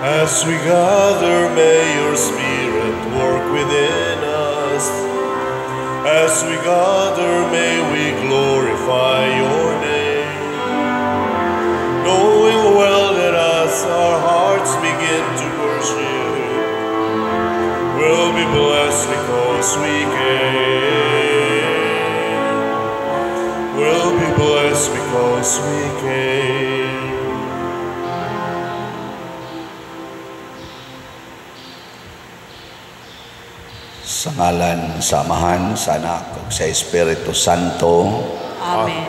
As we gather, may your Spirit work within us. As we gather, may we glorify your name, knowing well that as our hearts begin to worship, we'll be blessed because we came. We'll be blessed because we came. Sa ngalan sa Amahan, sa Anak, ug sa Espiritu Santo. Amen.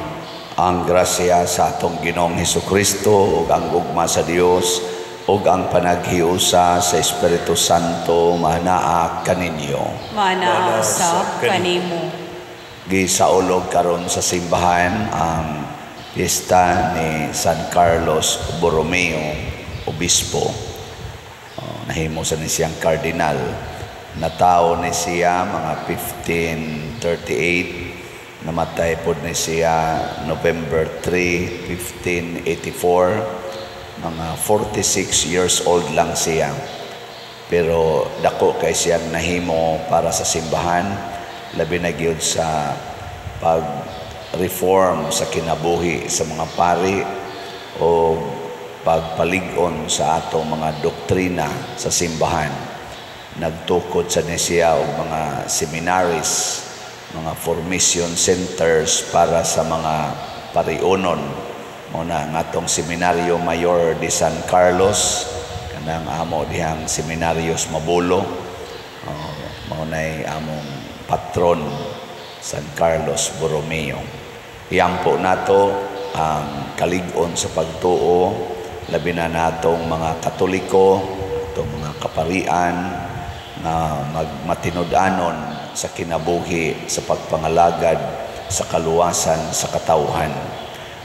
Ang grasya sa atong Ginoong Hesukristo ug ang gugma sa Dios ug ang panaghiusa sa Espiritu Santo manaa kaninyo. Manaa sa kanimo. Gisaulog karon sa simbahan ang piyesta ni San Carlos Borromeo, obispo. Nahimo sa ni siyang kardinal. Natao ni siya mga 1538, namatay po ni siya November 3, 1584. Mga 46 years old lang siya. Pero dako kay siyang nahimo para sa simbahan, labi na gyud sa pag-reform sa kinabuhi sa mga pari o pagpalig-on sa atong mga doktrina sa simbahan. Nagtukod sa siya og mga seminaries, mga formation centers para sa mga pariunon. Muna ang atong Seminaryo Mayor de San Carlos, kanang amo dihang Seminarios Mabulo, maunay among patron San Carlos Borromeo. Iyang po nato ang kalig-on sa pagtuo, labi na natong mga Katoliko, atong mga kaparian, na magmatinud-anon sa kinabuhi sa pagpangalagad sa kaluwasan sa katawhan.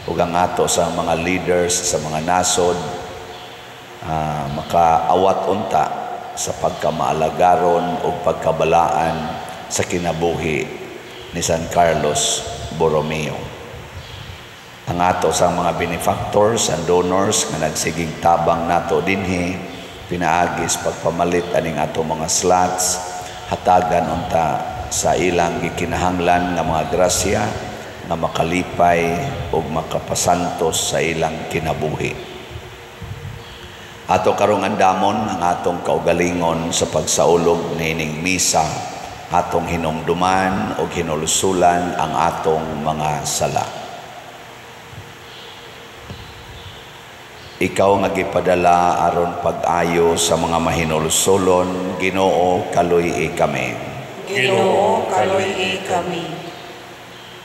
Ug ang ato sa mga leaders sa mga nasod makaawat unta sa pagkamaalagaron o pagkabalaan sa kinabuhi ni San Carlos Borromeo. Ang ato sa mga benefactors and donors nga nagsiging tabang nato dinhi, pinaagis pagpamalit aning ato mga slots, hatagan unta sa ilang gikinahanglan nga mga grasya nga makalipay ug makapasantos sa ilang kinabuhi. Ato karong andamon ang atong kaugalingon sa pagsaulog nining misa, atong hinumduman ug hinulusulan ang atong mga sala. Ikaw nga gipadala aron pag-ayo sa mga mahinulusolon, Ginoo kaluy kami. Ginoo kaluy kami.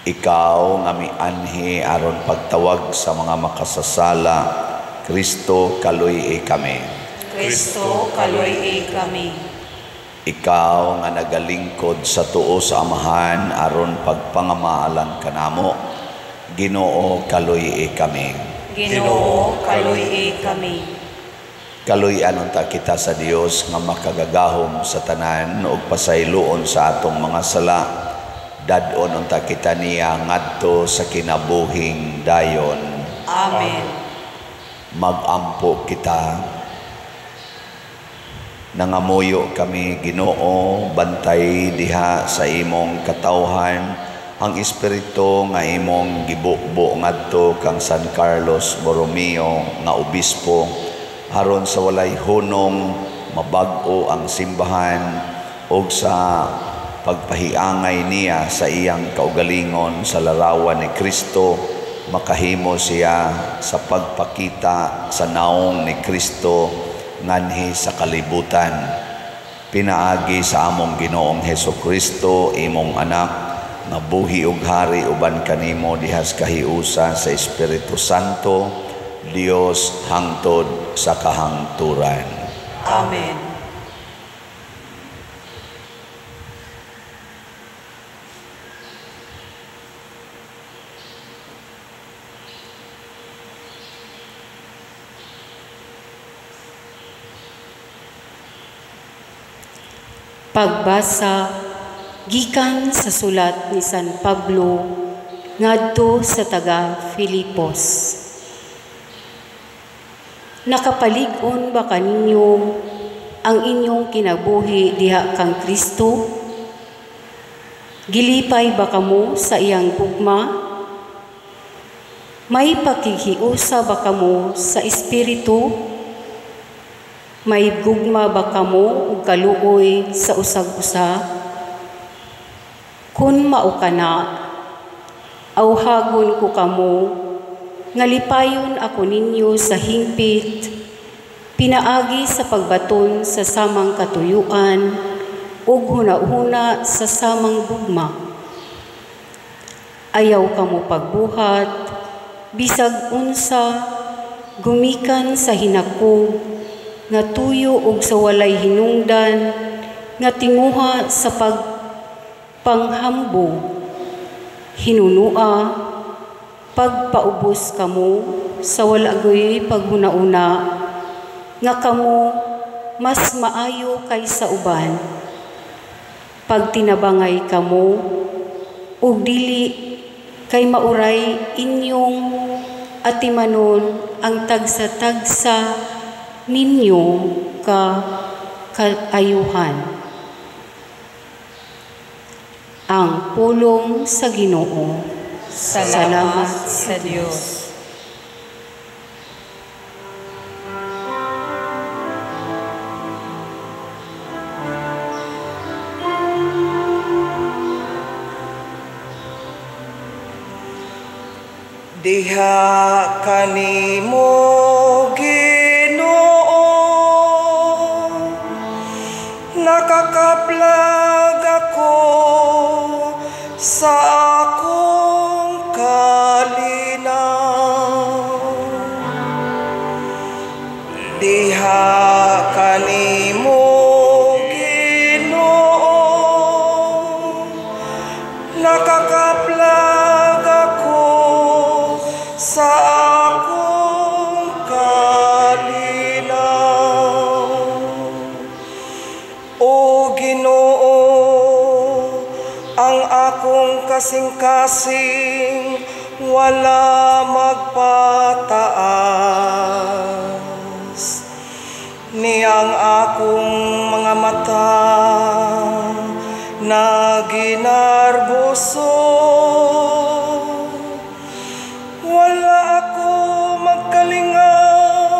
Ikaw nga mianhi aron pagtawag sa mga makasasala, Kristo kaluy kami. Kristo kaluy kami. Ikaw nga nagalingkod sa tuo sa Amahan aron pagpangamaalan kanamo, Ginoo kaluy kami. Ginoo kaluy kami. Kaluy-an unta kita sa Dios nga makagagahom sa tanan ug pasayloon sa atong mga sala. Dad-on unta kita niya ngadto sa kinabuhing dayon. Amen. Magampo kita. Nangamuyo kami, Ginoo, bantay diha sa imong katawhan ang espiritu nga imong gibubo ngadto kang San Carlos Borromeo nga obispo, aron sa walay hunong mabag-o ang simbahan ug sa pagpahiangay niya sa iyang kaugalingon sa larawan ni Kristo, makahimo siya sa pagpakita sa naong ni Kristo nganhi sa kalibutan. Pinaagi sa among Ginoong Hesukristo, imong anak, nga buhi ug hari uban kanimo dihas kahiusa sa Espiritu Santo, Dios hangtod sa kahangturan. Amen. Pagbasa gikan sa sulat ni San Pablo ngadto sa taga Filipos. Nakapalig-on ba kaninyo ang inyong kinabuhi diha kang Kristo? Gilipay ba kamo sa iyang gugma? May pakikiusa ba kamo sa Espiritu? May gugma ba kamo ug kaluoy sa usag-usa? Kun mao kana, awhagon ko kamo nga lipayon ako ninyo sa hingpit, pinaagi sa pagbaton sa samang katuyuan ug huna-huna sa samang gugma. Ayaw kamo pagbuhat, bisag unsa, gumikan sa hinakog, nga tuyo ug sa walay hinungdan, nga tinguha sa pagpanghambog, hinunua, pagpaubos kamo sa walagoy paghuna-una, nga kamo mas maayo kaysa uban, pagtinabangay kamo, ug dili kay mauray inyong atimanon ang tagsa-tagsa ninyo kaayuhan. Ang pulong sa Ginoo. Salamat sa Diyos. Diha kanimo Ginoo, nakakaplag ako sa akong kalinaw. Diha kanimo Ginoo, nakakaplag ako sa akong kalinaw. O Ginoo, ang akong kasing-kasing wala magpataas, niyang akong mga mata na ginarbuso. Wala ako magkalingaw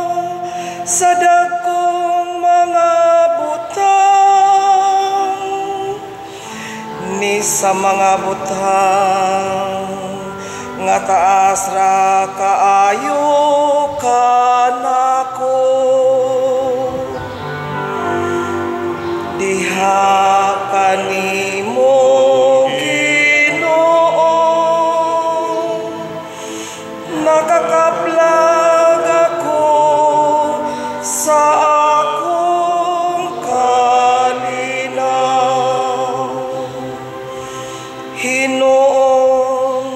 sa dagkong mga butang, ni sa mga butang nga taas ra kaayo kanako. Diha kanimo Ginoo, nakakaplag ako sa akong kalinaw. Hinoon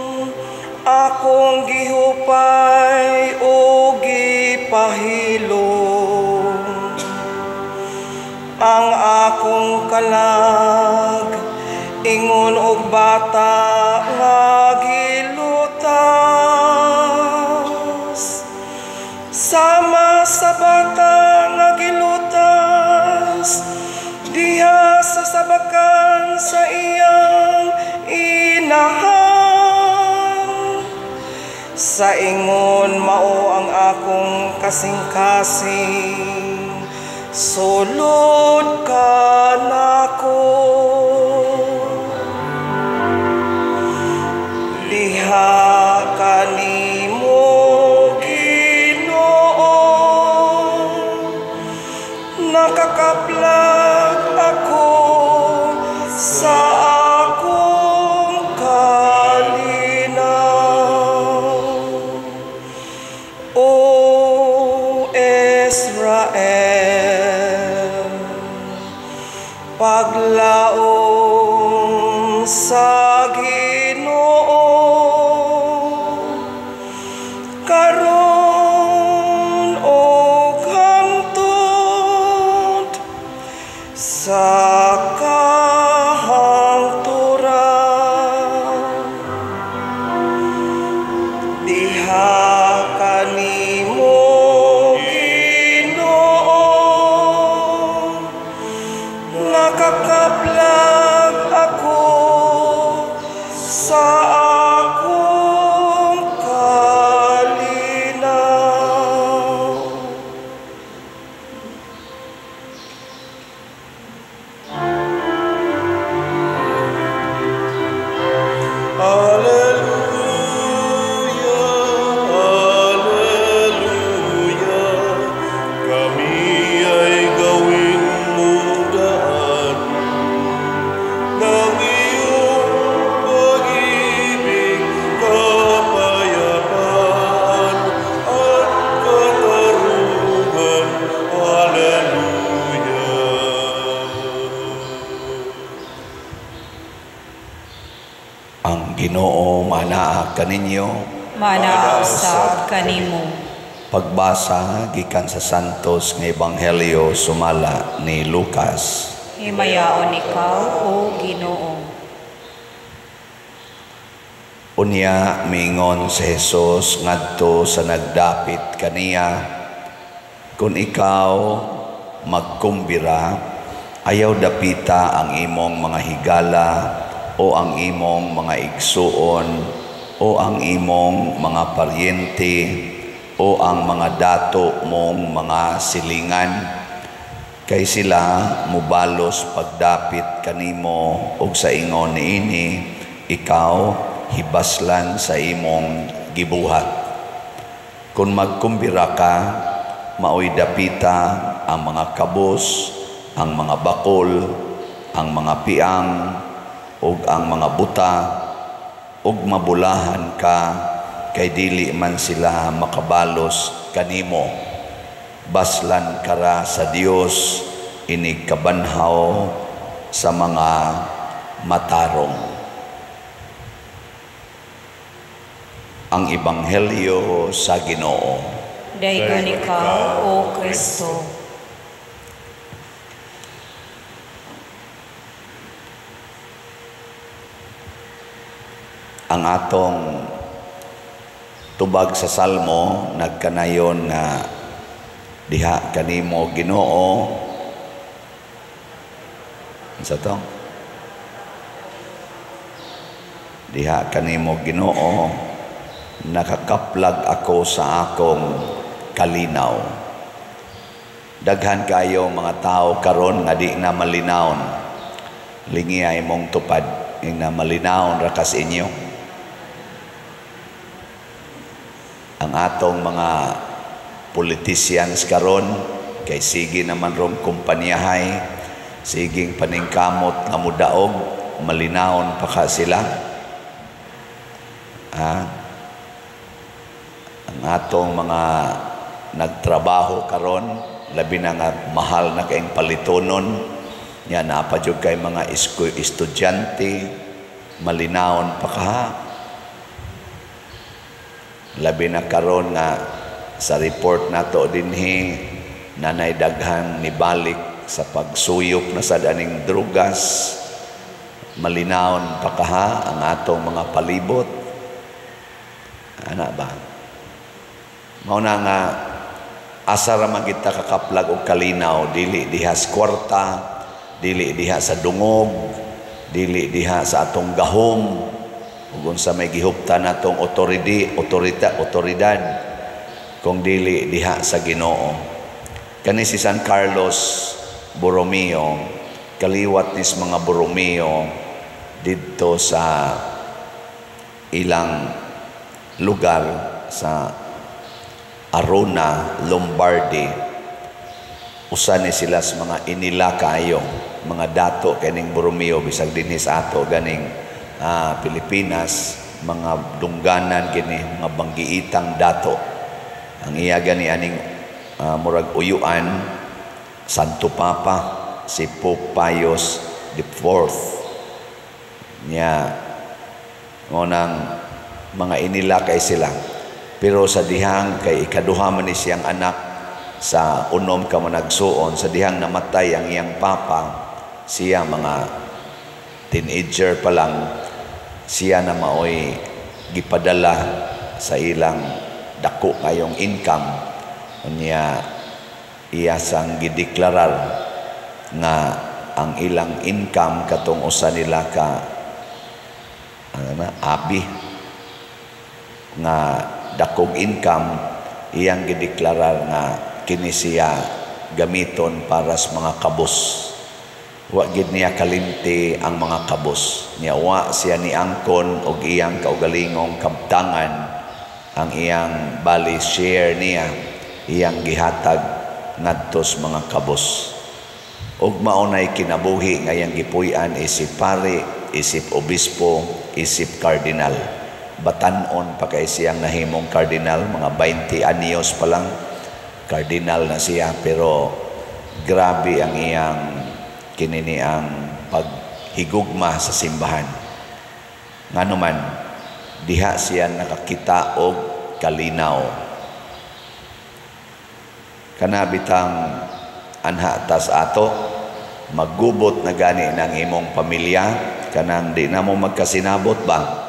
akong gihupay o gipahilom, ang akong kalag ingon og bata nga gilutas, sama sa bata nga gilutas diha sa sabakan sa iyang inahan. Sa ingon mao ang akong kasing-kasing, sulod ka nako. Diha kanimo Ginoo, nakakaplag ako sa akong kalinaw. O Israel, paglaom sa Ginoo, karon og hangtod sa kahangturan. Diha kanimo Ginoo, Ginoo manaa kaninyo. Manaa usab kanimo. Pagbasa gikan sa Santos nga Ebanghelyo sumala ni Lucas. Himayaon ikaw, O Ginoo. Unya miingon si Jesus ngadto sa nagdapit kaniya, kung ikaw magkumbira, ayaw dapita ang imong mga higala o ang imong mga igsuon o ang imong mga paryente o ang mga dato mong mga silingan, kay sila mubalos pagdapit kanimo ug sa ingon niini ikaw hibaslan sa imong gibuhat. Kung magkumbira ka, maoy dapita ang mga kabos, ang mga bakol, ang mga piang, ug ang mga buta, ug mabulahan ka, kay dili man sila makabalos kanimo. Baslan kara sa Dios, inig kabanhaw sa mga matarong. Ang Ebanghelyo sa Ginoo. Dayon ikaw, O Kristo. Ang atong tubag sa Salmo nagkanayon na diha kanimo Ginoo. Unsa to? Diha kanimo Ginoo, nakakaplag ako sa akong kalinaw. Daghan kayo mga tao karon nga di na malinawon. Lingi ay mong tupad ing na malinawon ra kas inyo. Ang atong mga politicians karon kay sige naman rong kumpanyahay, siging paningkamot nga mudaog, malinawon pa ka sila. Ang atong mga nagtrabaho karon, labi na nga mahal na kayong palitonon, yan napadyog kay mga estudyante, malinawon pa ka. Labi na karon nga sa report nato dinhi nanay daghan ni balik sa pagsuyop na sa daning drugas, malinawon pa ka ang atong mga palibot. Ana ba? Mao na nga asa ra man kita kakaplag og kalinaw, dili diha sa kwarta, dili diha sa dungog, dili diha sa atong gahom, ug unsa may gihuptan natong otoridad, kung dili diha sa Ginoo. Kani si San Carlos Borromeo, kaliwat nis mga Borromeo didto sa ilang lugar sa Arona, Lombardy. Usa ni sila sa mga inila kayo, mga dato kaning Borromeo bisag dinhi sa ato ganing Pilipinas, mga dungganan gini, mga banggiitang dato. Ang iya gani aning murag uyuan, Santo Papa si Pope Pius IV niya ngonang mga inila kay sila. Pero sa dihang kay ikaduha man ni siyang anak sa unom ka managsuon, sa dihang namatay ang iyang papa, siya mga teenager pa lang, siya na maoy gipadala sa ilang dako kayong income. Unya iya sang gideklarar nga ang ilang income katong usa nila ka abi nga dakog income, iyang gideklarar nga kini siya gamiton para sa mga kabos. Wa gid niya kalimti ang mga kabos. Niya wa siya ni angkon og iyang kaugalingong kabtangan ang iyang bali share niya, iyang gihatag ngadto sa mga kabos. Ug maunay kinabuhi nga iyang gipuy-an isip pare, isip obispo, isip kardinal. Batanon pa kay siyang nahimong kardinal, mga 20 anyos pa lang kardinal na siya, pero grabe ang iyang kinini ang paghigugma sa simbahan. Nganuman diha siya nakakita og kalinaw. Kana bitang anha tas ato maggubot na gani ng imong pamilya, kanang di na mo magkasinabot ba?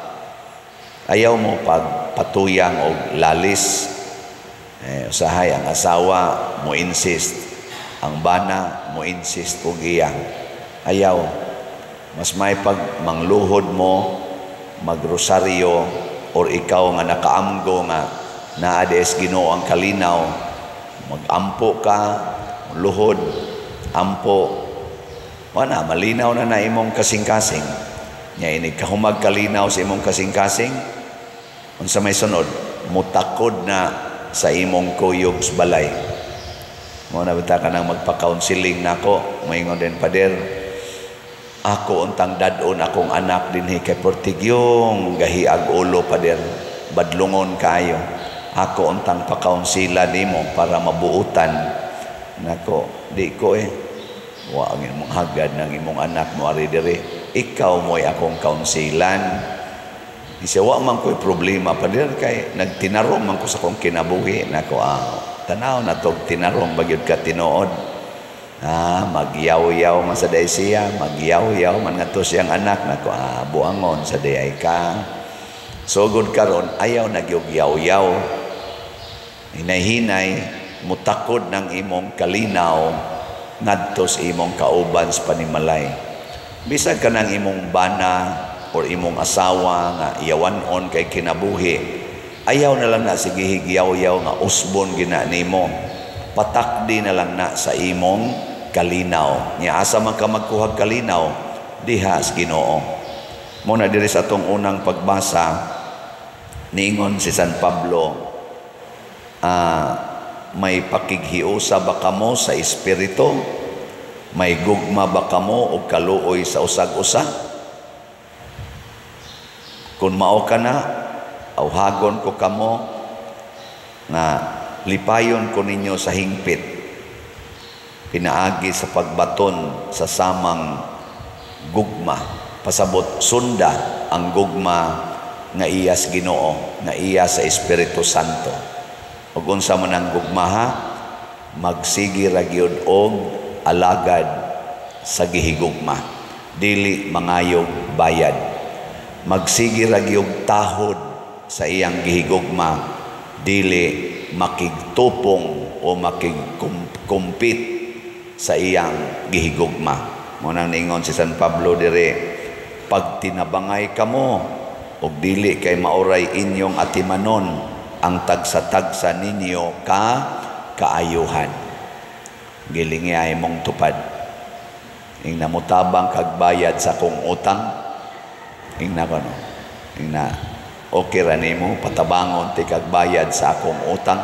Ayaw mo pagpatuyang og lalis. Usahay ang asawa mo insist, ang bana mo insist og iya. Ayaw. Mas may pag mangluhod mo, magrosaryo, or ikaw nga nakaamgo nga naades Ginoo ang kalinaw, magampo ka, luhod, ampo. Wala, malinaw na imong kasing-kasing. Nya ini kahumag kalinaw sa imong kasing-kasing. Unsa may sunod, mutakod na sa imong kuyog sa balay. Mo na bita ka nang magpa-counseling nako, moingon din pader, ako untang dadon akong anak dinhi kay portigyong gahiag ulo pader, badlungon kayo. Ako untang pa-counsela nimo para mabuutan. Nako, di ko wa ang imong hagad ng imong anak mo ari diri. Ikaw mo'y akong kaunsilan. Isa wa man ko'y problema pader kay nagtinarong man ko sa kong kinabuhi. Nako, tanaw na tog tinarong bagyod ka tinuod. Magyaw-yaw man sa day siya, magyaw-yaw man nga to siyang anak. Nako, buangon sa day ka. So good karon ayaw nagyog-yaw-yaw. Hinay-hinay, mutakod ng imong kalinaw ngadto sa imong kauban sa panimalay. Bisag ka ng imong bana or imong asawa nga iyawanon kay kinabuhi, ayaw na lang na sige higyaw-yaw nga usbon gina nimo. Patakdi na lang na sa imong kalinaw. Nya asa man ka magkuhag kalinaw diha sa Ginoo. Muna diri sa atong unang pagbasa, niingon si San Pablo, may pakighiusa ba kamo sa espiritu? May gugma ba kamo o kaluoy sa usag-usa? Kung mao ka na, awhagon ko kamo nga lipayon ko ninyo sa hingpit, pinaagi sa pagbaton sa samang gugma, pasabot sunda ang gugma nga iyas Ginoo, nga iya sa Espiritu Santo. Ug unsa man ang gugmaha, magsigi ra gyud og alagad sa gihigugma, dili mangayog bayad. Magsigi ra gyud tahod sa iyang gihigugma, dili makigtupong o makigkumpit sa iyang gihigugma. Mo nang ningon si San Pablo dire, pag tinabangay kamo og dili kay mauray inyong atimanon ang tagsa-tagsa ninyo kaayuhan. Gilingi ay mong tupad. Ing namutabang kagbayad sa kong utang. Ing na ko no. Ing na okay ra nimo patabangon ti kagbayad sa akong utang.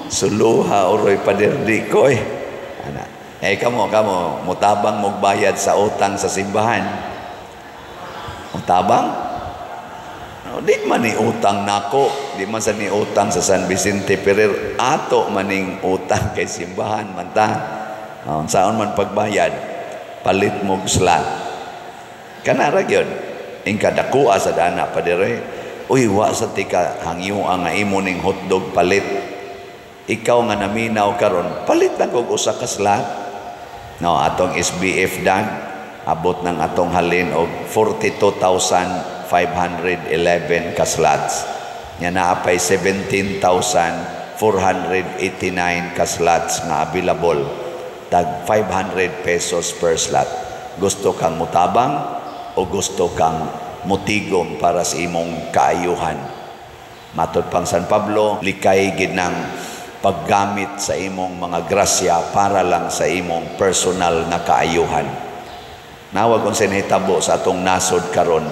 Suluha oroy paderdi ko ana. Kamo mutabang mogbayad sa utang sa simbahan. Mutabang? No, di man ni utang nako, di man sa ni utang sa San Vicente Ferrer, ato maning utang kay simbahan man ta. Saan man pagbayad, palit mo slot. Kanara gyud, ing kadakua sa dana pa dire. Uy, wa sa tika hangyo ang imo ning hotdog palit. Ikaw nga naminaw karon, palit lang kog usa ka slot. No, atong SBF dan abot ng atong halin og 42,511 ka slots. Nya naapay 17,489 ka slots nga available. Tag 500 pesos per slot. Gusto kang mutabang o gusto kang mutigom para sa imong kaayuhan? Matod pang San Pablo, likay gid ng paggamit sa imong mga grasya para lang sa imong personal na kaayuhan. Nawag kung sinahitabo sa atong nasod karon,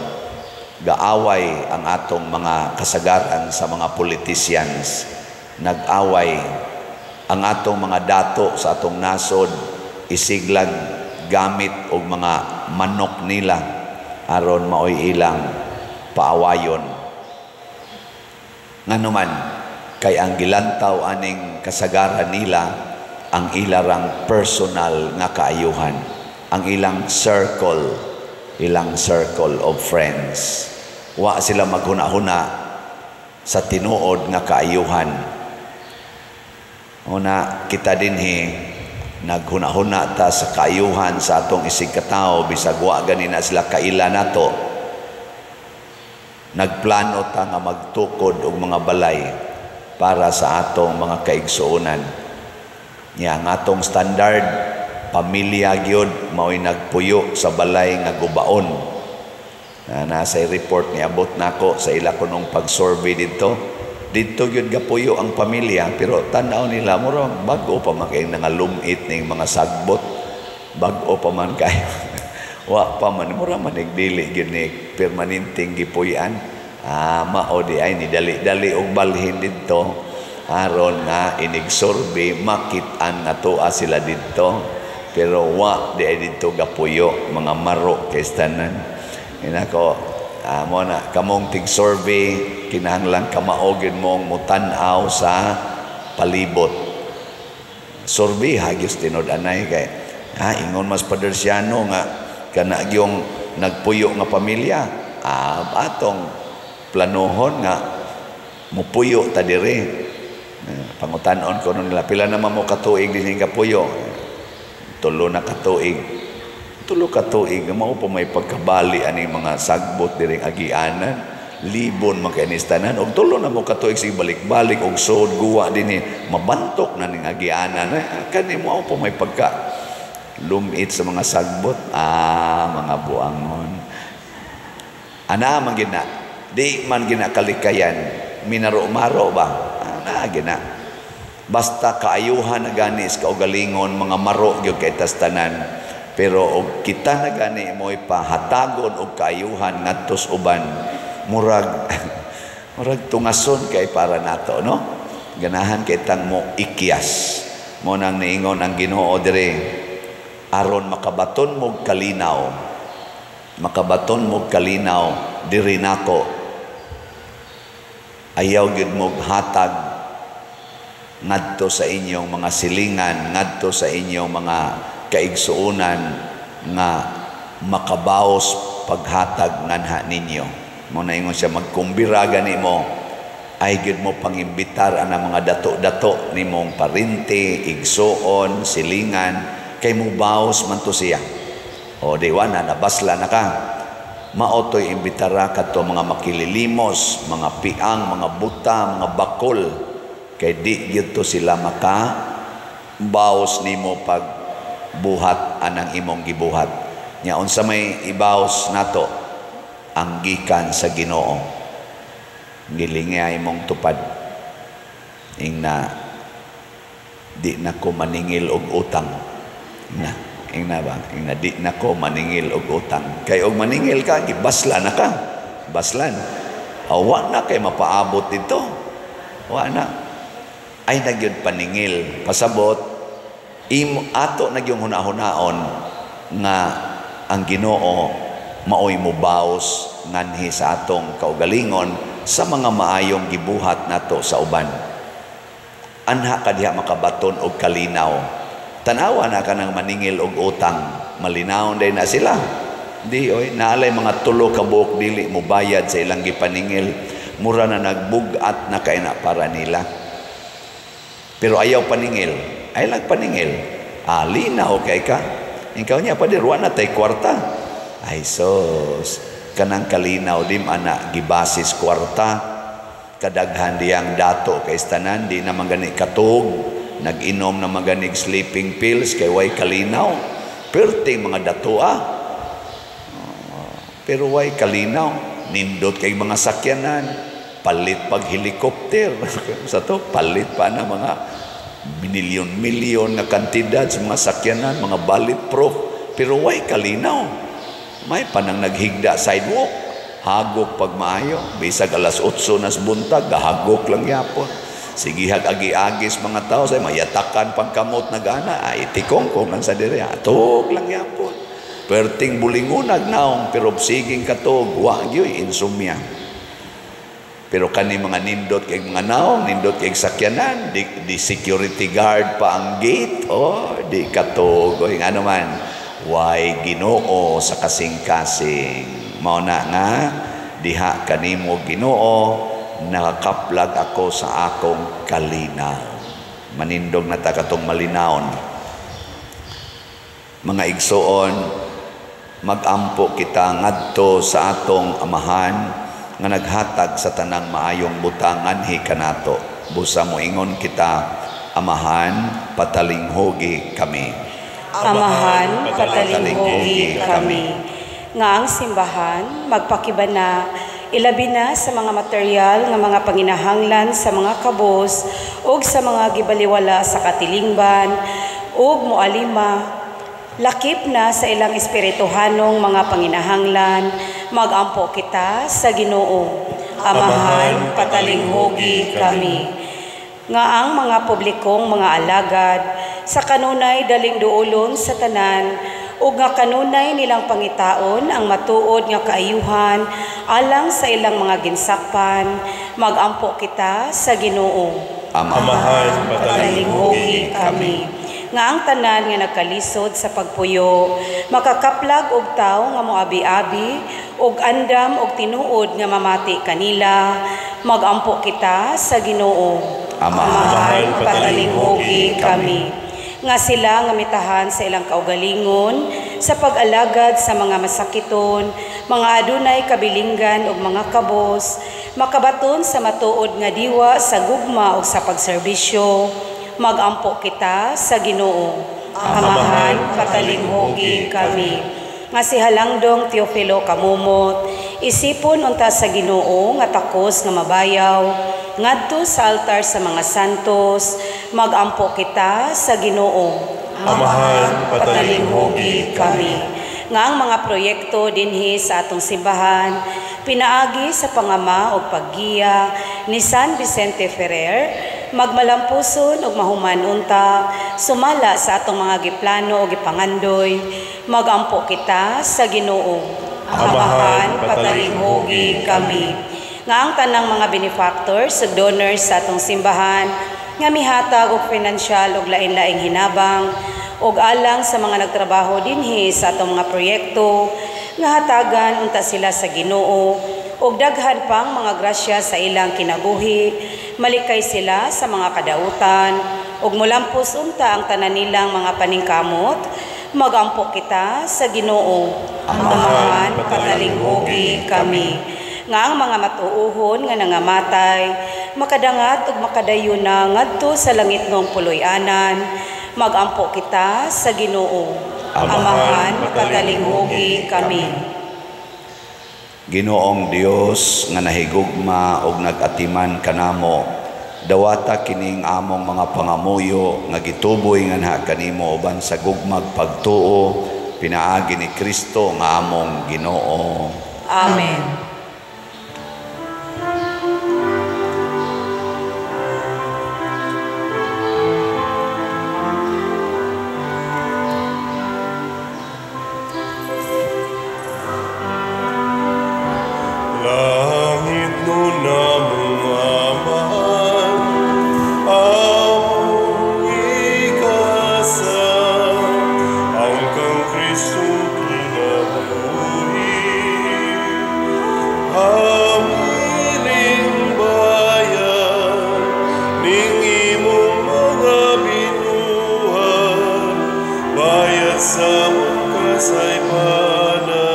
gaaway ang atong mga kasagaran sa mga politicians. Nag-away ang atong mga dato sa atong nasod, isiglag gamit og mga manok nila aron maoy ilang paawayon. Nganuman kay ang gilantaw aning kasagaran nila ang ilarang personal nga kaayuhan. ang ilang circle of friends. Wa sila maghuna-huna sa tinuod nga kaayuhan. Una, kita dinhi naghuna-huna ta sa kaayuhan sa atong isig katao, bisag wa gani na sila kaila nato. Nagplano ta nga magtukod og mga balay para sa atong mga kaigsuonan. Nya ang atong standard pamilya gyud mao'y nagpuyo sa balay nga gubaon. Nasa report ni abot nako sa ila kunong pag-survey dito gyud gapuyo ang pamilya, pero tanaw nila murag bag-o pa man kay nangalumit ning mga sagbot, bag-o pa man kay wa pa man mura man nagdili gyud ni permanenteng gipuy-an. Mao di ay ni dali og balhin didto aron nga inig-survey makit-an natoa sila didto, pero wa di ay didto gapuyo mga maro kay tanan. Inako mo na kamong tig-survey kinahanglan kamaogin mong mutan-aw sa palibot. Survey hagyos tinod-anay kay ingon mas padersyano nga kana gyung nagpuyo nga pamilya, atong planohon nga mupuyo ta diri. Pangutan-on ko nila pila naman mo katuig dinhi nga puyo. 3 na katuig. 3 katuig mao pa may pagkabali ani mga sagbot diri agianan, libon man kay nistanan og 3 na mo katuig sig balik-balik og sud guwa dinhi mabantok na ning agianan. Kani mo pa may pagka lumit sa mga sagbot, mga buangon. Ana man gina di man gina kalikayan minaro-maro ba? Ana gina basta kaayuhan na gani sa kaugalingon mga maro gyud kay tastanan. Pero og kita na gani mo ipahatagon og kaayuhan ngadto sa uban, murag tungason kay para nato, no? Ganahan kay tang mo ikyas. Mo nang niingon ang Ginoo diri, aron makabaton mo kalinaw diri nako. Ayaw gyud mo hatag ngadto sa inyong mga silingan, ngadto sa inyong mga kaigsuonan nga makabaos paghatag nganha ninyo. Mo na ingon siya magkumbira gani mo, ay gyud mo pangimbitar ang mga dato-dato nimong parinti, igsuon, silingan kay mo baos man to siya. O diwa na nabasla na ka. Maotoy imbitara kadto mga makililimos, mga piang, mga buta, mga bakol kay di gyud to sila maka baos nimo pag buhat anang imong gibuhat. Nya unsa may ibaos nato ang gikan sa Ginoo. Gilingay imong tupad ingna di na ko maningil og utang. Ingna di na ko maningil og utang. Kay og maningil ka gibaslan na ka. Baslan. Wa na kay mapaabot dito. Wa na. Ay nagyud paningil pasabot ato nagyong huna-hunaon nga ang Ginoo maoy mubaos nganhi sa atong kaugalingon sa mga maayong gibuhat nato sa uban. Anha kadiha makabaton og kalinaw. Tanawa na ka ng maningil og utang, malinaw day na sila. Di naalay mga 3 ka buok dili mo bayad sa ilang gipaningil, mura na nagbugat na kay na para nila. Pero ayaw paningil. Ay paningil. Linaw kay ka. Ikaw niya pa diruan na tay kwarta. Ay sos. Kanang kalinaw dim ana gibasis kwarta. Kadaghan diyang dato kay tanan di na magani katog. Nag-inom na maganig sleeping pills kay way kalinaw. Perting mga dato pero way kalinaw. Nindot kay mga sakyanan. Palit pag helikopter. Sa to palit pa na mga milyon-milyon na kantidad sa mga sakyanan, mga bulletproof, pero way kalinaw. May panang naghigda sidewalk, hagok pag maayo, bisag alas 8 nas buntag, gahagok lang yapon. Sige agi-agis mga tao, say mayatakan pagkamot na gana, ay tikong kung lang sa dire, atog lang yapon. Perting bulingunag naong, pero siging katog, wagyoy, insomnia. Pero kani mga nindot kay mga naong, nindot kay sakyanan, di security guard pa ang gate, di katog, ano man, way Ginoo sa kasing-kasing. Mao na nga diha kanimo Ginoo nakakaplag ako sa akong kalinaw. Manindog na ta katong malinawon. Mga igsoon, magampo kita ngadto sa atong amahan nga naghatag sa tanang maayong butangan hikanato. Busa mo ingon kita, amahan, patalinghogi kami. Amahan, patalinghogi kami. Nga ang simbahan, magpakibana, ilabi na sa mga material nga mga panginahanglan sa mga kabos ug sa mga gibaliwala sa katilingban ug moalima, lakip na sa ilang espirituhanong mga panginahanglan, magampo kita sa Ginoo. Amahan, patalinghogi kami. Nga ang mga publikong mga alagad, sa kanunay daling duolon sa tanan, ug nga kanunay nilang pangitaon ang matuod nga kaayuhan alang sa ilang mga ginsakpan, magampo kita sa Ginoo. Amahan, patalinghogi kami. Nga ang tanan nga nagkalisod sa pagpuyo, makakaplag og tawo nga moabi-abi og andam og tinuod nga mamati kanila, magampo kita sa Ginoo. Amahan, patalinghogi kami. Nga sila nga mitahan sa ilang kaugalingon sa pag-alagad sa mga masakiton, mga adunay kabilinggan ug mga kabos, makabaton sa matuod nga diwa sa gugma ug sa pagserbisyo, magampo kita sa Ginoo. Amahan, patalinghogi kami. Nga si Halangdong Teofilo Kamumot, isipon unta sa Ginoo nga takos nga mabayaw, ngadto sa altar sa mga santos, magampo kita sa Ginoo. Amahan, patalinghogi kami. Nga ang mga proyekto dinhi sa atong simbahan, pinaagi sa pangama o paggiya ni San Vicente Ferrer, magmalampuson og mahuman unta, sumala sa atong mga giplano o gipangandoy, magampo kita sa Ginoo. Amahan, patalinghogi kami. Nga ang tanang mga benefactors ug donors sa atong simbahan nga mihatag og pinansyal ug lain-laing hinabang ug alang sa mga nagtrabaho dinhi sa atong mga proyekto nga hatagan unta sila sa Ginoo ug daghan pang mga grasya sa ilang kinabuhi, malikay sila sa mga kadautan ug mulampos unta ang tanan nilang mga paningkamot, magampo kita sa Ginoo. Amahan, patalinghogi kami. Nga ang mga matuuhon nga nangamatay, makadangat ug makadayon na ngadto sa langit ng puloy-anan, magampo kita sa Ginoo. Amahan, patalinghogi kami. Ginoong Dios nga nahigugma og nagatiman kanamo, dawata kining among mga pangamuyo nga gituboy nga naha kanimo uban sa gugmag pagtuo, pinaagi ni Kristo nga among Ginoo. Amen. Langit nun namong amahan, among ikasal, ang kang Kristong kinabuhi. Hamiling bayan, ning imong mga binuhat, bayat sa mong kasaypanan.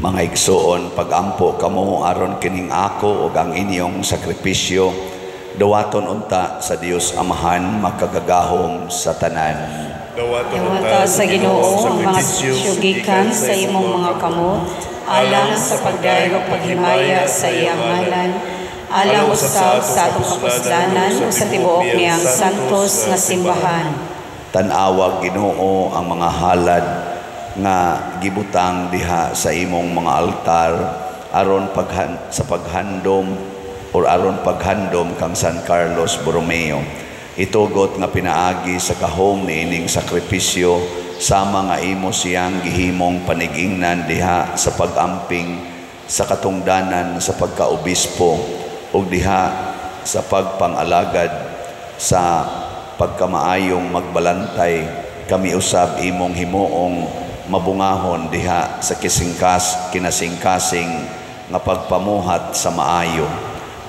Mga igsoon, pagampo kamo aron kining ako ug ang inyong sakripisyo, dawaton unta sa Dios Amahan makagagahom sa tanan. Dawata sa Ginoo ang mga sugikan sa imong mga kamot, alang sa pagdayog paghimaya sa iyang ngalan, alang usab sa atong kapusdanan ug sa tibuok niyang santos nga simbahan. Tan-awa Ginoo ang mga halad nga gibutang diha sa imong mga altar sa paghandom or aron paghandom kang San Carlos Borromeo. Itugot nga pinaagi sa kahom niining sakripisyo sama nga imo siyang gihimong panigingnan diha sa pag-amping sa katungdanan sa pagkaobispo ug diha sa pagpangalagad sa pagkamaayong magbalantay. Kami usab imong himuong mabungahon diha sa kinasingkasing nga pagpamuhat sa maayo.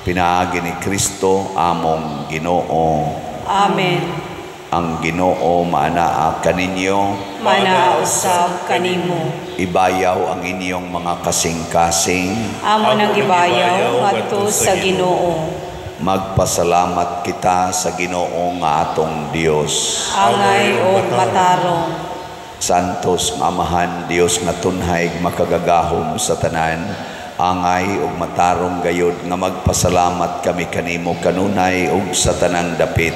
Pinaagi ni Kristo among Ginoo. Amen. Ang Ginoo maanaa kaninyo, Manaa usab kanimo. ibayaw ang inyong mga kasing-kasing. Amo nang gibayaw ngadto sa Ginoo. Magpasalamat kita sa Ginoo nga atong Dios. Angay og matarong. Santos nga Amahan, Dios nga tunhay makagagahom sa tanan, angay ug matarong gayud nga magpasalamat kami kanimo kanunay ug sa tanang dapit.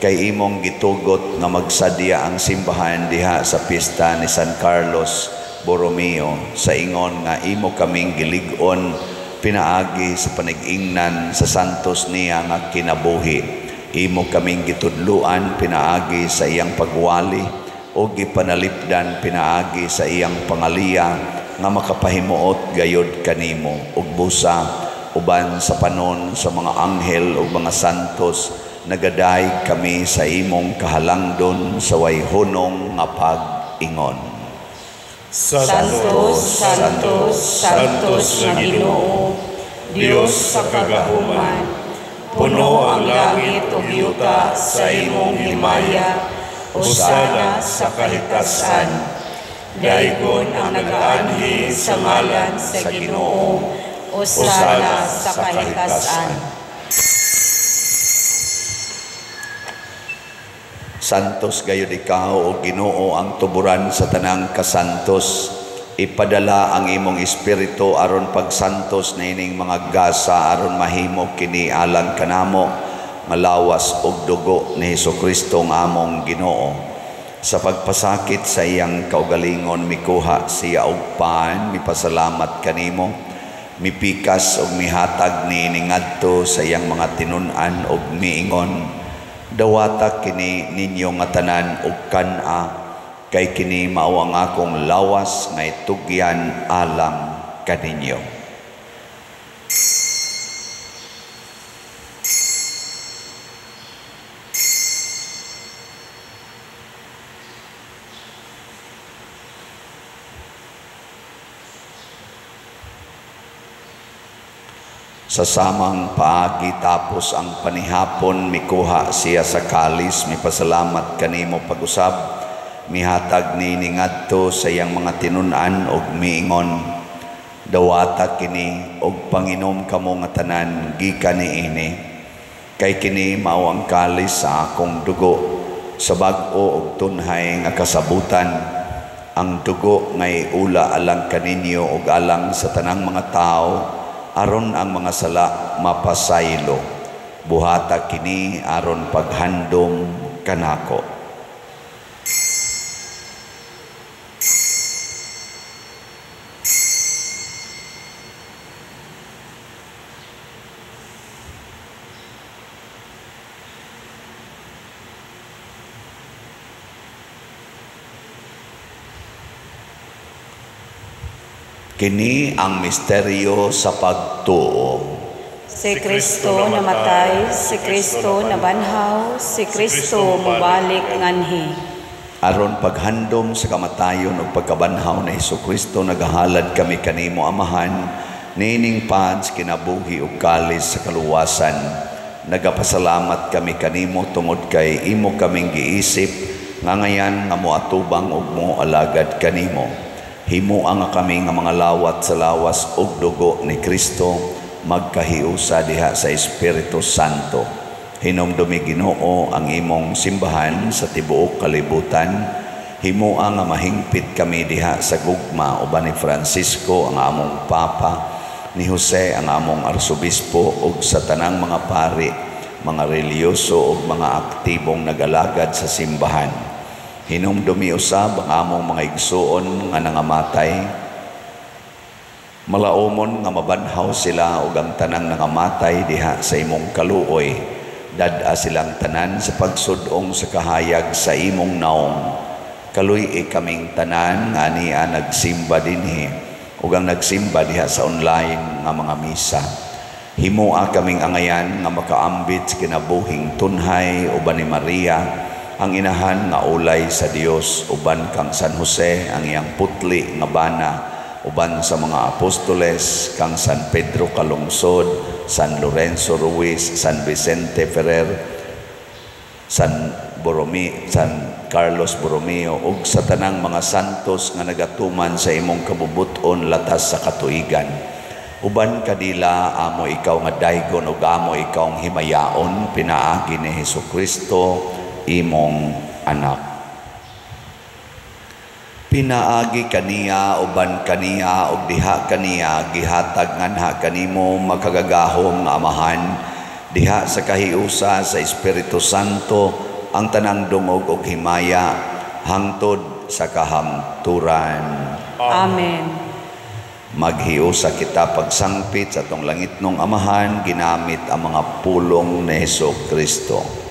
Kay imong gitugot nga magsadya ang simbahan diha sa pista ni San Carlos Borromeo sa ingon nga imo kaming gilig-on pinaagi sa panigingnan sa santos niya nga kinabuhi. Imo kaming gitudluan pinaagi sa iyang pagwali o gipanalipdan pinaagi sa iyang pangaliya nga makapahimuot gayod kanimo ug busa uban sa panon sa mga anghel ug mga santos nagadaig kami sa imong kahalangdon sa way hunong nga pag-ingon. Santos, Santos, Santos nga Ginoo, Dios sa kagahuman. Puno ang langit ug yuta sa imong himaya. Hosana sa kahitasan. Daigon ang nagaanhi sa ngalan sa Ginoo. Hosana sa kahitasan. Santos gayud ikaw o Ginoo ang tuburan sa tanang kasantos. Ipadala ang imong espiritu aron pagsantos na ining mga gasa aron mahimo kini alang kanamo nga lawas og dugo ni Hesukristo nga among Ginoo. Sa pagpasakit sa iyang kaugalingon mikuha siya og paan, mipasalamat kanimo, mipikas og mihatag ni ngadto sa iyang mga tinun-an og miingon, dawata kini ninyo nga tanan og kan-a, kay kini mao ang akong lawas nga itugyan alang kaninyo. Sa samang paagi tapos ang panihapon mikuha siya sa kalis, mipasalamat kanimo pag-usab, mihatag ni ngadto sa iyang mga tinun-an og miingon, dawata kini og panginom kamo nga tanan gikan niini, kay kini mao ang kalis sa akong dugo, sa bag-o og tunhay nga kasabutan, ang dugo ngay ula alang kaninyo og alang sa tanang mga tao, aron ang mga sala mapasaylo. Buhata kini aron paghandom kanako. Kini ang misteryo sa pagtuo. Si Kristo namatay, si Kristo nabanhaw, si Kristo mubalik nganhi. Aron paghandom sa kamatayon ug pagkabanhaw ni Hesukristo nagahalad kami kanimo Amahan, nining pads kinabuhi ug kalis sa kaluwasan. Nagapasalamat kami kanimo tungod kay imo kaming giisip nga ngayan nga moatubang ug moalagad kanimo. Himuang nga kami nga mga lawat sa lawas ug dugo ni Kristo magkahiusa diha sa Espiritu Santo. Hinumdumi Ginoo ang imong simbahan sa tibuok kalibutan. Himuang nga mahingpit kami diha sa gugma uban ni Francisco ang among Papa, ni Jose ang among Arsobispo ug sa tanang mga pari, mga reliyoso ug mga aktibong nagalagad sa simbahan. Hinumdumi usab ang among mga igsuon nga nangamatay Malaumon nga mabanhaw sila ug ang tanang nangamatay diha sa imong kaluoy. Dad-a silang tanan sa pagsudong sa kahayag sa imong naong. Kaluy kaming tanan nga niya nagsimba dinhi ug ang nagsimba diha sa online nga mga misa. Himoa kaming angayan nga makaambit sa kinabuhing tunhay uban ni Maria, ang inahan nga ulay sa Dios, uban kang San Jose ang iyang putli nga bana, uban sa mga apostoles kang San Pedro Calungsod, San Lorenzo Ruiz, San Vicente Ferrer, San Carlos Borromeo ug sa tanang mga santos nga nagatuman sa imong kabubuton latas sa katuigan. Uban kadila amo ikaw nga daygon ug amo ikaw ang himayaon pinaagi ni Hesukristo imong anak. Pinaagi kaniya uban kaniya ug diha kaniya gihatag nganha kanimo makagagahom nga amahan diha sa kahiusa sa Espiritu Santo ang tanang dungog ug himaya hangtod sa kahamturan. Amen. Maghiusa kita pagsangpit sa atong langitnong amahan ginamit ang mga pulong ni Hesukristo.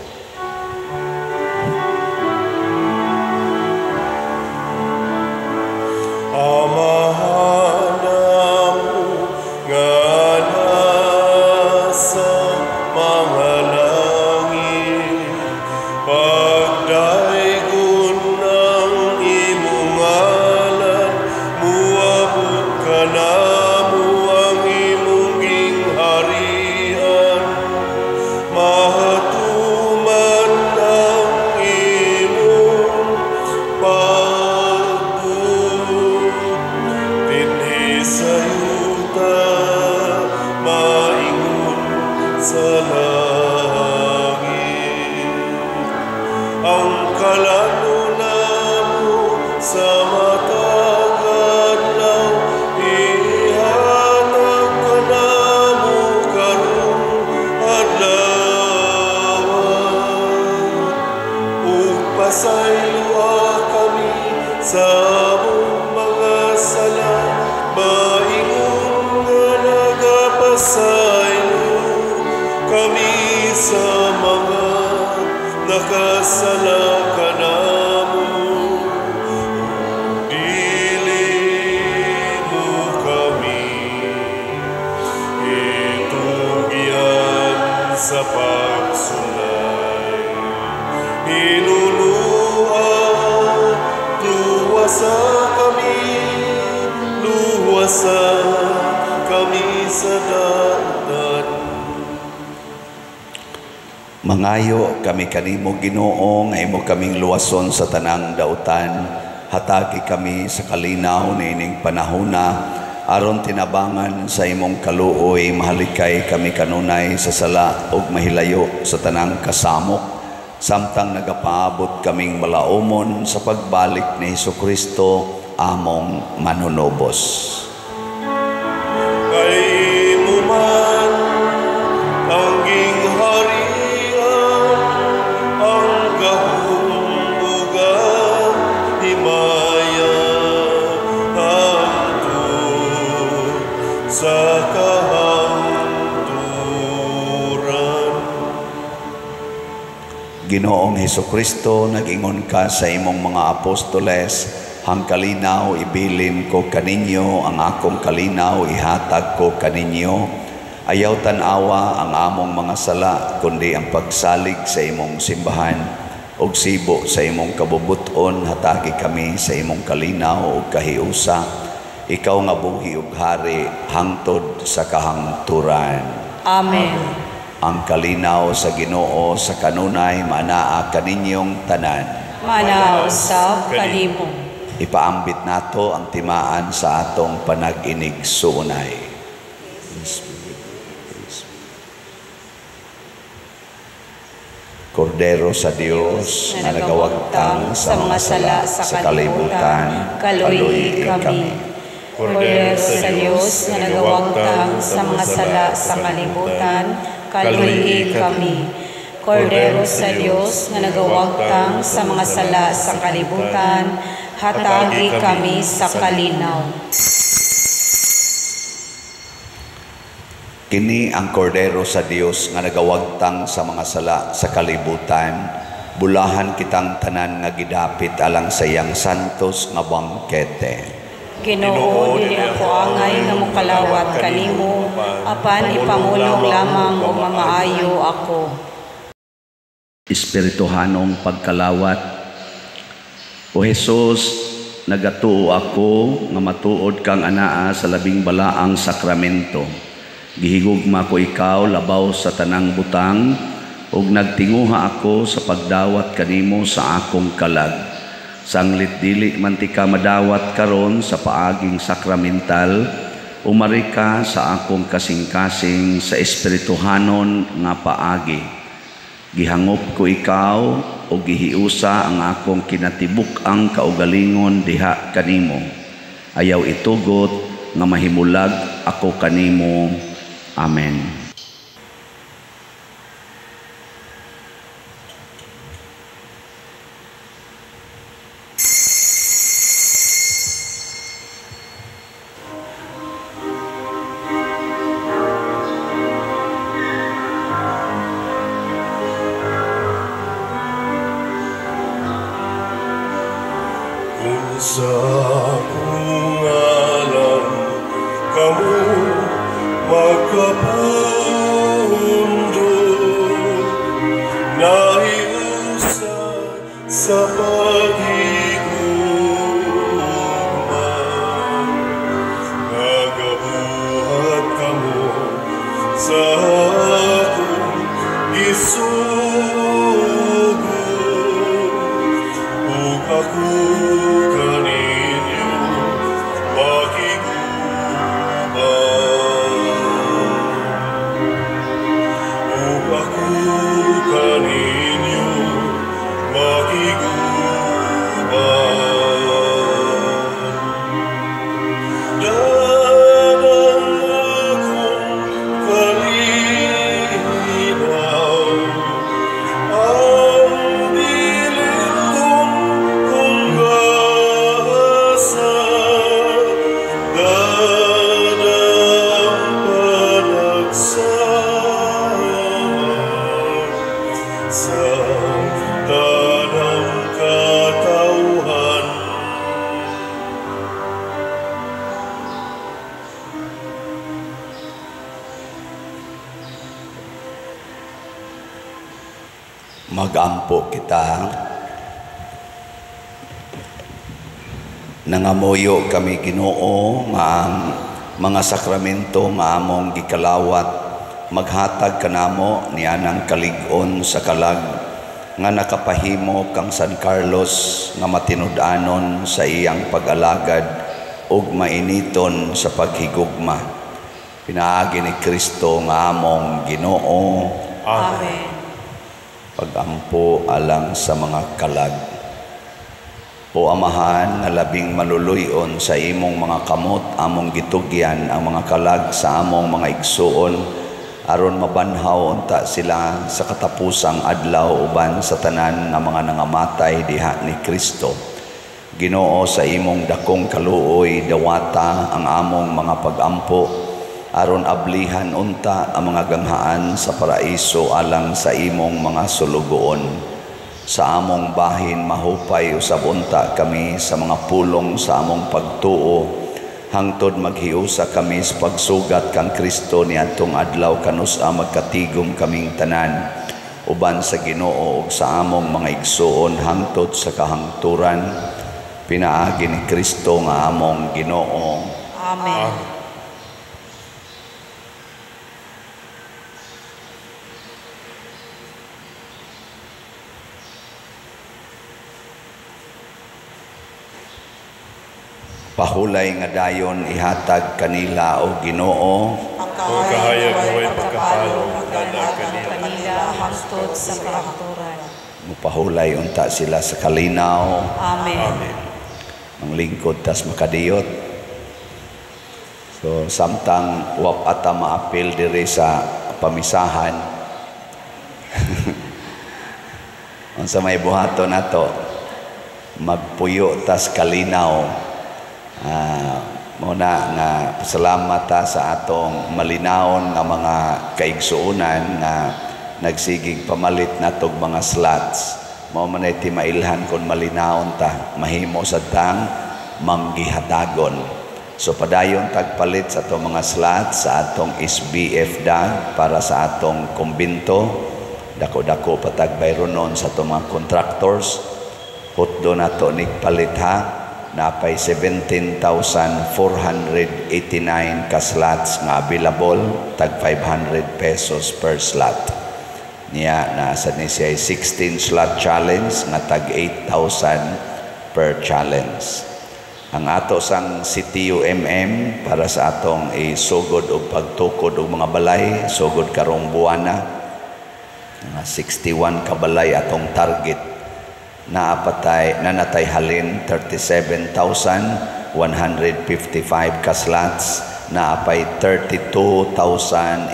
Mangayo kami kanimo Ginoo nga imo kaming luwason sa tanang dautan. Hatagi kami sa kalinaw niining panahona aron tinabangan sa imong kaluoy mahalikay kami kanunay sa sala ug mahilayo sa tanang kasamok samtang nagapaabot kaming malaumon sa pagbalik ni Hesukristo among manunobos. Kay mo man ang gingharian, ang kahulugan, himaya, hangtod sa kahangturan. Ginoong Hesukristo, nag-ingon ka sa imong mga apostoles, ang kalinaw ibilin ko kaninyo, ang akong kalinaw ihatag ko kaninyo. Ayaw tanawa ang among mga sala, kundi ang pagsalig sa imong simbahan, ug sibo sa imong kabubuton, hatagi kami sa imong kalinaw ug kahiusa. Ikaw nga buhi ug hari, hangtod sa kahangturan. Amen. Ang kalinaw sa Ginoo sa kanunay manaa kaninyong tanan. Manaw sa kanimo. Ipaambit nato ang timaan sa atong panag-inig suunay. Kordero sa Dios na nagawagtang sa mga sala sa kalibutan, kaluy kami. Kordero sa Diyos na nagawagtang sa mga sala sa kalibutan, kaluy kami. Kordero sa Diyos na nagawagtang sa mga sala sa kalibutan, hatagi kami sa kalinaw. Kini ang kordero sa Dios nga nagawagtang sa mga sala sa kalibutan. Bulahan kitang tanan nga gidapit alang sa iyang santos nga bangkete. Ginoo, dili ako angay nga mokalawat kanimo, apan ipamulong lamang o mamaayo ako. Espirituhanong pagkalawat. O Jesus, nagatuo ako nga matuod kang anaa sa labing balaang sakramento. Gihigugma ko ikaw labaw sa tanang butang, ug nagtinguha ako sa pagdawat kanimo sa akong kalag. Sanglit dili man ti ka madawat karon sa paaging sakramental, umari ka sa akong kasing-kasing sa espirituhanon nga paagi. Gihangop ko ikaw o gihiusa ang akong kinatibuk ang kaugalingon diha kanimo. Ayaw itugot nga mahimulag ako kanimo. Amen. Sa kungalan kamu magkapundo, nahiusay sa paghigugma, nagabuhat kamu sa akong isugo, ug ako magampo kita. Nangamuyo kami Ginoo nga ang mga sakramento nga among gikalawat maghatag kanamo nianang kalig-on sa kalag nga nakapahimo kang San Carlos nga matinud-anon sa iyang pag-alagad ug mainiton sa paghigugma. Pinaagi ni Kristo nga among Ginoo. Amen. Pagampo alang sa mga kalag. O Amahan, nga labing maluluyon sa imong mga kamot, among gitugyan ang mga kalag sa among mga igsuon, aron mabanhaw unta sila sa katapusang adlaw uban sa tanan nga mga nangamatay diha ni Kristo. Ginoo, sa imong dakong kaluoy, dawata ang among mga pagampo, aron ablihan unta ang mga ganghaan sa paraiso alang sa imong mga sulugoon. Sa among bahin mahupay usab unta kami sa mga pulong sa among pagtuo, hangtod maghiusa kami sa pagsugat kang Kristo niadtong adlaw kanusa magkatigom kaming tanan uban sa Ginoo ug sa among mga igsuon hangtod sa kahangturan. Pinaagi ni Kristo nga among Ginoo. Amen. Pahulay nga dayon ihatag kanila o Ginoo. Ang kahayag ay pagkapalo magdadag kanila hangtod sa kahangturan. Mupahulay unta sila sa kalinaw. Amen. Ang lingkod tas makadiyot. So samtang wap ata maapil diri sa pamisahan. Unsa may buhaton nato magpuyo tas kalinaw. Muna nga salamat ta sa atong malinaon nga mga kaigsuunan nga nagsigig pamalit natog mga slots. Mao man ay timailhan kon malinaon ta mahimo sa tang manggihatagon. So padayon tagpalit sa atong mga slots sa atong SBF DAG para sa atong kumbinto. Dako-dako patag bayronon sa atong mga contractors. Hutdo na to nigpalit ha. Napay 17,489 ka slots nga available, tag 500 pesos per slot. Niya nasa ni siya 16 slot challenge nga tag 8,000 per challenge. Ang ato sang CTUMM para sa atong isugod og pagtukod og mga balay, sugod karong buwana. 61 ka balay atong target. Nanatay halin 37,155 ka slots, naapay 32,845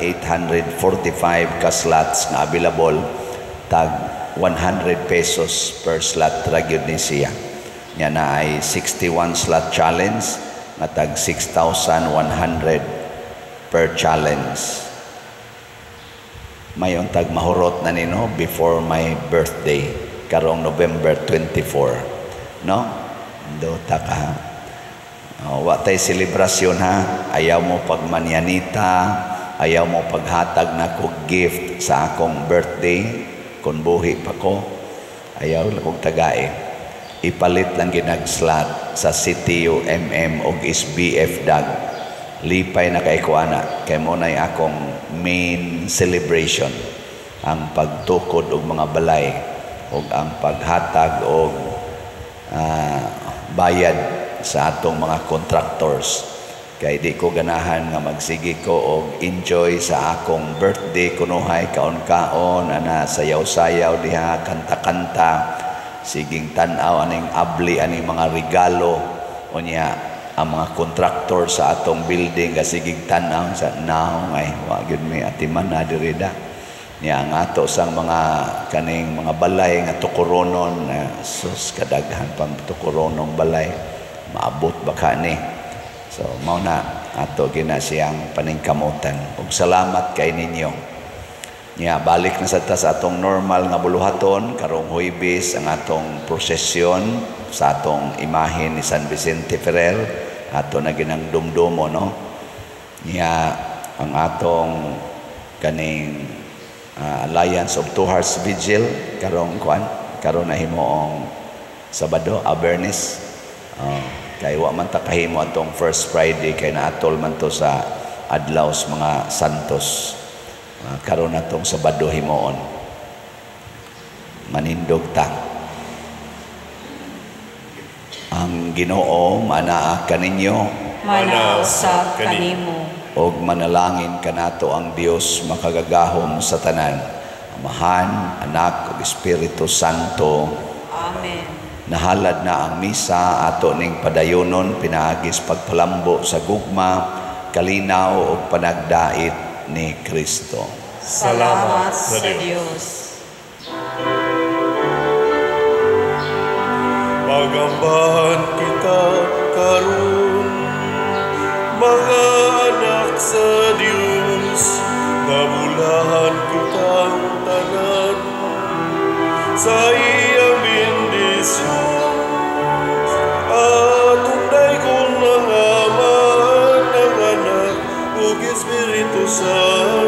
ka slots nga available, tag 100 pesos per slot ragyod ni siya. Yan na ay 61 slot challenge nga tag 6,100 per challenge. Mayon tag mahurot na nino before my birthday karong November 24, no? Dota ka. Wa tay selebrasyon ha. Ayaw mo pagmanyanita, ayaw mo paghatag na kog gift sa akong birthday kun buhi pa ko. Ayaw lang kog tagae. Ipalit lang ginag-slot sa CTUMM og SBF DAG. Lipay na kay kuana kay mo nay akong main celebration, ang pagtukod og mga balay og ang paghatag og bayad sa atong mga contractors. Kay di ko ganahan nga magsigi ko og enjoy sa akong birthday kunuhay kaon-kaon ana sayaw-sayaw diha, kanta-kanta, siging tan-aw aning abli aning mga regalo unya ang mga contractor sa atong building nga siging tan-aw sa now ay wa gyud mi atiman na diri da. Niya ang ato sang mga kaning mga balay nga tukuronon, sus kadaghan pang tukuronong balay, maabot ba kani. So mao na ato gina siyang paningkamutan. Ug salamat kay ninyo. Niya balik na sa atong normal nga buluhaton karong Huwebes ang atong prosesyon sa atong imahe ni San Vicente Ferrer, ato na ginang dumdumo, no. Niya ang atong kaning Alliance of Two Hearts Vigil karong karon na himuong Sabado, Abernis. Kay wa man ta kahimo atong first Friday kay naatol man to sa adlaw sa mga santos. Karon natong Sabado himuon. Manindog ta. Ang Ginoo manaa kaninyo, manaw sa kanimo. og manalangin kanato ang Dios makagagahom sa tanan, Amahan, Anak ug Espiritu Santo. Amen. Nahalad na ang misa ato ning padayonon pinaagis pagpalambo sa gugma, kalinaw ug panagdait ni Kristo. Salamat sa Dios. Pagambahan kita karon, mga anak sa Diyos, nabulahan kitang tanan sa iyang bendisyon. Atong daykon ng Ama, ng Anak, ug Espiritu Santo.